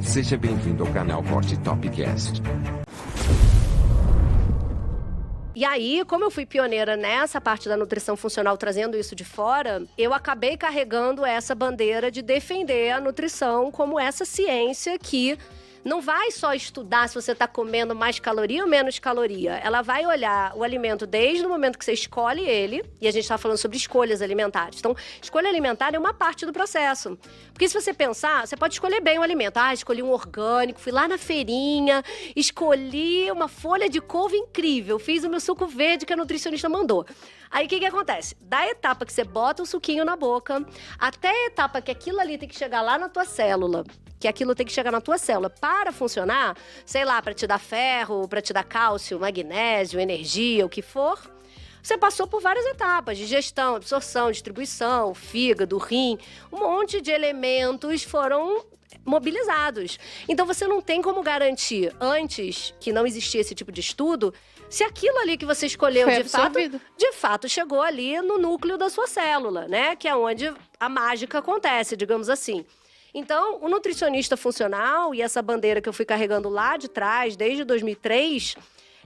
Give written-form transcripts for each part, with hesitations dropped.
Seja bem-vindo ao canal Forte Topcast. E aí, como eu fui pioneira nessa parte da nutrição funcional, trazendo isso de fora, eu acabei carregando essa bandeira de defender a nutrição como essa ciência que não vai só estudar se você está comendo mais caloria ou menos caloria. Ela vai olhar o alimento desde o momento que você escolhe ele, e a gente está falando sobre escolhas alimentares. Então, escolha alimentar é uma parte do processo. Porque se você pensar, você pode escolher bem o alimento. Escolhi um orgânico, fui lá na feirinha, escolhi uma folha de couve incrível, fiz o meu suco verde que a nutricionista mandou. Aí, o que acontece? Da etapa que você bota o suquinho na boca, até a etapa que aquilo ali tem que chegar lá na tua célula, que aquilo tem que chegar na tua célula para funcionar, sei lá, para te dar ferro, para te dar cálcio, magnésio, energia, o que for, você passou por várias etapas: digestão, absorção, distribuição, fígado, rim, um monte de elementos foram mobilizados. Então você não tem como garantir, antes que não existia esse tipo de estudo, se aquilo ali que você escolheu de fato chegou ali no núcleo da sua célula, né? Que é onde a mágica acontece, digamos assim. Então, o nutricionista funcional e essa bandeira que eu fui carregando lá de trás, desde 2003,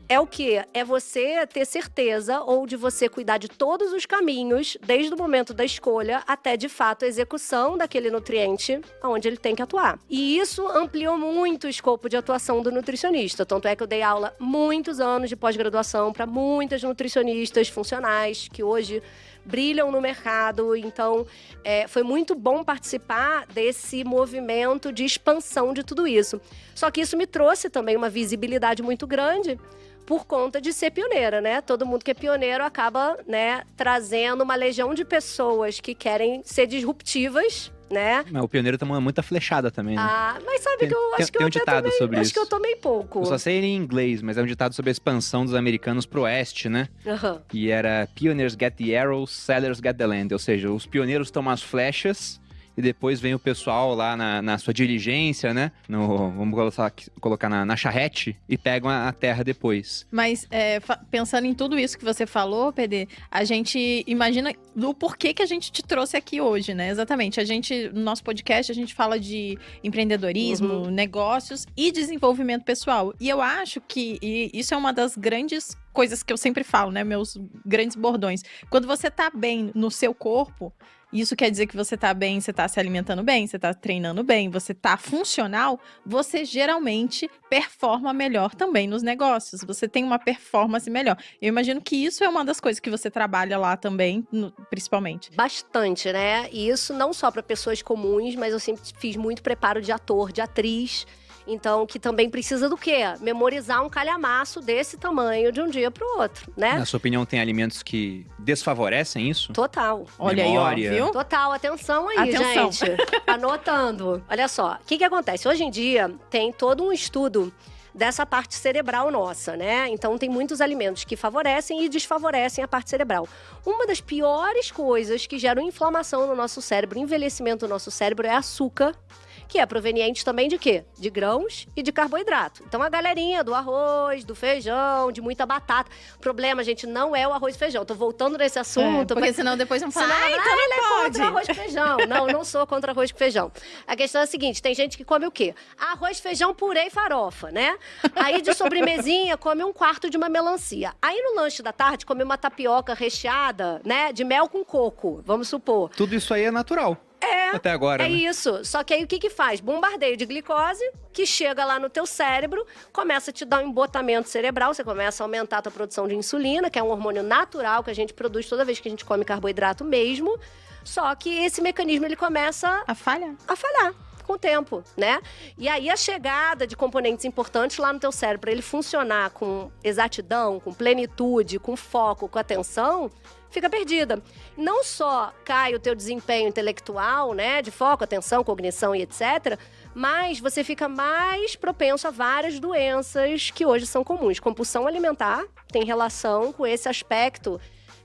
é o quê? É você ter certeza ou de você cuidar de todos os caminhos, desde o momento da escolha até, de fato, a execução daquele nutriente onde ele tem que atuar. E isso ampliou muito o escopo de atuação do nutricionista. Tanto é que eu dei aula muitos anos de pós-graduação para muitas nutricionistas funcionais que hoje brilham no mercado. Então, foi muito bom participar desse movimento de expansão de tudo isso. Só que isso me trouxe também uma visibilidade muito grande por conta de ser pioneira, né? Todo mundo que é pioneiro acaba, né, trazendo uma legião de pessoas que querem ser disruptivas, né? Mas o pioneiro toma muita flechada também, né? Mas sabe que eu acho que tem eu um ditado sobre acho isso. que eu tomei pouco. Eu só sei ele em inglês, mas é um ditado sobre a expansão dos americanos pro oeste, né? E era Pioneers get the arrows, settlers get the land. Ou seja, os pioneiros tomam as flechas e depois vem o pessoal lá na sua diligência, né? Vamos colocar na charrete e pegam a terra depois. Mas pensando em tudo isso que você falou, PD, a gente imagina o porquê que a gente te trouxe aqui hoje, né? Exatamente. No nosso podcast, a gente fala de empreendedorismo, negócios e desenvolvimento pessoal. E eu acho que isso é uma das grandes coisas que eu sempre falo, né? Meus grandes bordões. Quando você tá bem no seu corpo, isso quer dizer que você tá bem, você tá se alimentando bem, você tá treinando bem, você tá funcional, você geralmente performa melhor também nos negócios. Você tem uma performance melhor. Eu imagino que isso é uma das coisas que você trabalha lá também, principalmente. Bastante, né? E isso não só para pessoas comuns, mas eu sempre fiz muito preparo de ator, de atriz. Então, que também precisa do quê? Memorizar um calhamaço desse tamanho de um dia pro outro, né? Na sua opinião, tem alimentos que desfavorecem isso? Total. Olha Memória. aí, ó, viu? Total, atenção aí, Atenção. gente. Anotando. Olha só, o que acontece? Hoje em dia, tem todo um estudo dessa parte cerebral nossa, né? Então, tem muitos alimentos que favorecem e desfavorecem a parte cerebral. Uma das piores coisas que geram inflamação no nosso cérebro, envelhecimento do nosso cérebro, é açúcar, que é proveniente também de quê? De grãos e de carboidrato. Então, a galerinha do arroz, do feijão, de muita batata. O problema, gente, não é o arroz e feijão. Tô voltando nesse assunto. Porque senão depois vão falar, então ele é contra arroz e feijão. Não, eu não sou contra arroz e feijão. A questão é a seguinte, tem gente que come o quê? Arroz, feijão, purê e farofa, né? Aí, de sobremesinha, come um quarto de uma melancia. Aí, no lanche da tarde, come uma tapioca recheada, né? De mel com coco, vamos supor. Tudo isso aí é natural. Até agora, É né? isso. Só que aí o que faz? Bombardeio de glicose, que chega lá no teu cérebro, começa a te dar um embotamento cerebral, você começa a aumentar a tua produção de insulina, que é um hormônio natural que a gente produz toda vez que a gente come carboidrato mesmo. Só que esse mecanismo, ele começa a falhar com o tempo, né? E aí a chegada de componentes importantes lá no teu cérebro, para ele funcionar com exatidão, com plenitude, com foco, com atenção, fica perdida. Não só cai o teu desempenho intelectual, né, de foco, atenção, cognição e etc., mas você fica mais propenso a várias doenças que hoje são comuns. Compulsão alimentar tem relação com esse aspecto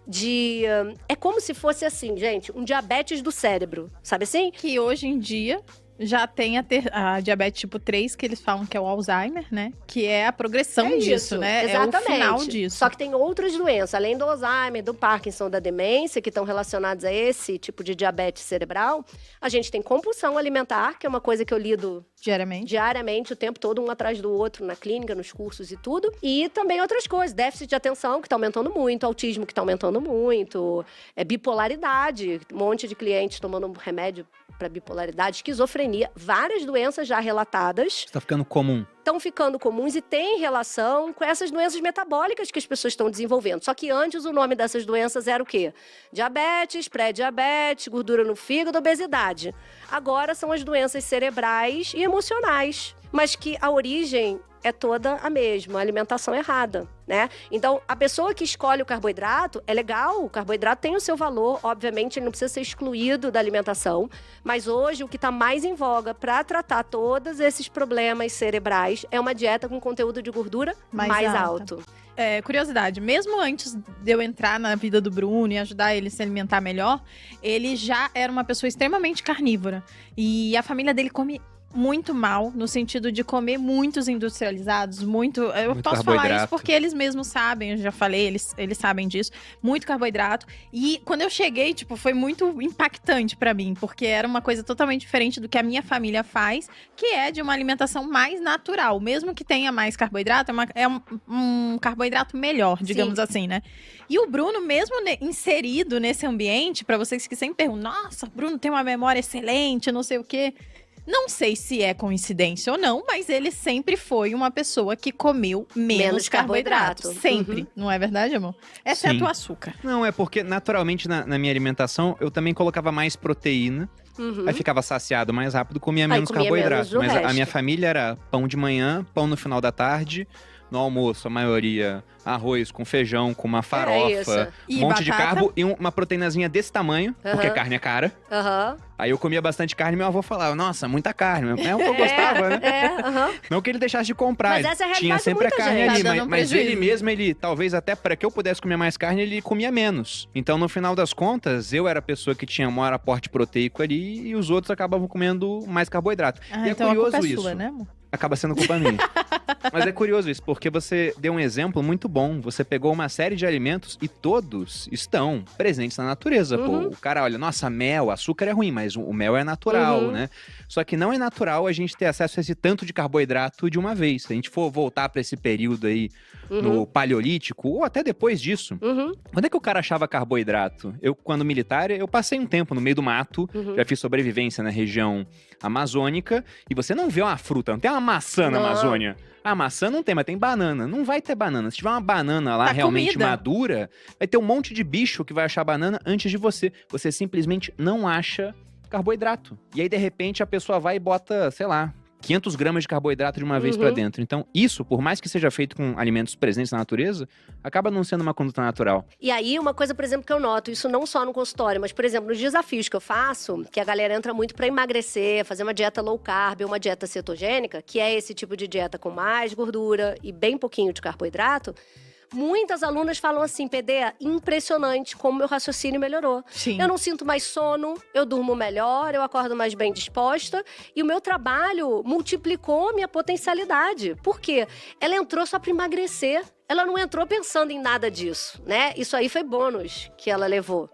de... É como se fosse assim, gente, um diabetes do cérebro, sabe assim? Que hoje em dia Já tem a diabetes tipo 3, que eles falam que é o Alzheimer, né? Que é a progressão disso, né? Exatamente. É o final disso. Só que tem outras doenças, além do Alzheimer, do Parkinson, da demência, que estão relacionadas a esse tipo de diabetes cerebral. A gente tem compulsão alimentar, que é uma coisa que eu lido diariamente, o tempo todo, um atrás do outro, na clínica, nos cursos e tudo. E também outras coisas, déficit de atenção, que está aumentando muito, autismo, que está aumentando muito, bipolaridade, um monte de clientes tomando remédio para bipolaridade, esquizofrenia, várias doenças já relatadas. Está ficando comum. Estão ficando comuns e tem relação com essas doenças metabólicas que as pessoas estão desenvolvendo. Só que antes o nome dessas doenças era o quê? Diabetes, pré-diabetes, gordura no fígado, obesidade. Agora são as doenças cerebrais e emocionais, mas que a origem é toda a mesma, a alimentação errada, né? Então, a pessoa que escolhe o carboidrato, é legal, o carboidrato tem o seu valor, obviamente ele não precisa ser excluído da alimentação, mas hoje o que está mais em voga para tratar todos esses problemas cerebrais é uma dieta com conteúdo de gordura mais alto. Curiosidade, mesmo antes de eu entrar na vida do Bruno e ajudar ele a se alimentar melhor, ele já era uma pessoa extremamente carnívora. E a família dele come muito mal, no sentido de comer muitos industrializados, eu posso falar isso porque eles mesmos sabem, eu já falei, eles sabem disso, muito carboidrato. E quando eu cheguei, tipo, foi muito impactante pra mim, porque era uma coisa totalmente diferente do que a minha família faz, que é de uma alimentação mais natural, mesmo que tenha mais carboidrato, é um carboidrato melhor, digamos assim, né? E o Bruno, mesmo inserido nesse ambiente, pra vocês que sempre perguntam, nossa, Bruno tem uma memória excelente, não sei o quê. Não sei se é coincidência ou não, mas ele sempre foi uma pessoa que comeu menos carboidrato. Sempre. Não é verdade, amor? Exceto o açúcar. Não, é porque naturalmente na minha alimentação eu também colocava mais proteína. Aí ficava saciado mais rápido, comia menos carboidrato. Mas a minha família era pão de manhã, pão no final da tarde. No almoço, a maioria, arroz com feijão, com uma farofa, um monte de carbo e uma proteínazinha desse tamanho, porque carne é cara. Aí eu comia bastante carne e meu avô falava, nossa, muita carne. É o que eu gostava, né? Não que ele deixasse de comprar, mas essa é a tinha sempre a carne ali. Mas ele mesmo, talvez até para que eu pudesse comer mais carne, ele comia menos. Então, no final das contas, eu era a pessoa que tinha maior aporte proteico ali e os outros acabavam comendo mais carboidrato. E então é curioso a culpa é isso. Sua, né, amor? Acaba sendo culpa minha. Mas é curioso isso, porque você deu um exemplo muito bom. Você pegou uma série de alimentos e todos estão presentes na natureza. Pô, o cara olha, nossa, mel, açúcar é ruim, mas o mel é natural, né? Só que não é natural a gente ter acesso a esse tanto de carboidrato de uma vez. Se a gente for voltar para esse período aí no Paleolítico, ou até depois disso, quando é que o cara achava carboidrato? Eu, quando militar, eu passei um tempo no meio do mato, já fiz sobrevivência na região amazônica, e você não vê uma fruta, não tem uma maçã na Amazônia. A maçã não tem, mas tem banana. Não vai ter banana. Se tiver uma banana lá realmente madura, vai ter um monte de bicho que vai achar banana antes de você. Você simplesmente não acha carboidrato. E aí, de repente, a pessoa vai e bota, sei lá, 500 gramas de carboidrato de uma vez pra dentro. Então, isso, por mais que seja feito com alimentos presentes na natureza, acaba não sendo uma conduta natural. E aí, uma coisa, por exemplo, que eu noto, isso não só no consultório, mas, por exemplo, nos desafios que eu faço, que a galera entra muito pra emagrecer, fazer uma dieta low carb, uma dieta cetogênica, que é esse tipo de dieta com mais gordura e bem pouquinho de carboidrato, muitas alunas falam assim, PD, impressionante como meu raciocínio melhorou. Sim. Eu não sinto mais sono, eu durmo melhor, eu acordo mais bem disposta e o meu trabalho multiplicou minha potencialidade. Por quê? Ela entrou só para emagrecer, ela não entrou pensando em nada disso, né? Isso aí foi bônus que ela levou.